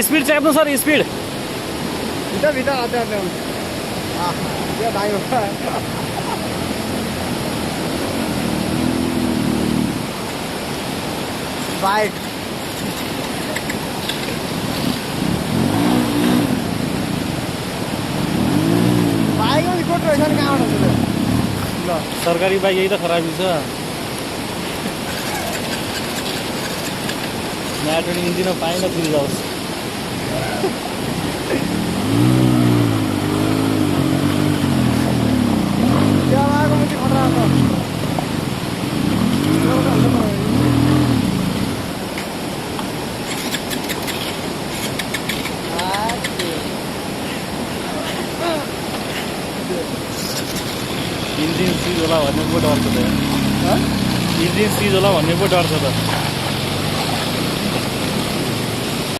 speed च्याप्नु sir speed भित्र अत्याउँदै त्यो भाइ हो बाइक बाइक रिपोर्ट रहेछ नि कहाँबाट हुन्छ ल सरकारी बाइक यही त खराबी छ म्याटोनी इन्जिन पाइन पुरी जाओस् त्यहाँ आएको मात्रै खतरा छ इन्जिन सिज होला भन्ने पो डर छ त इन्जिन सिज होला भन्ने पो डर छ त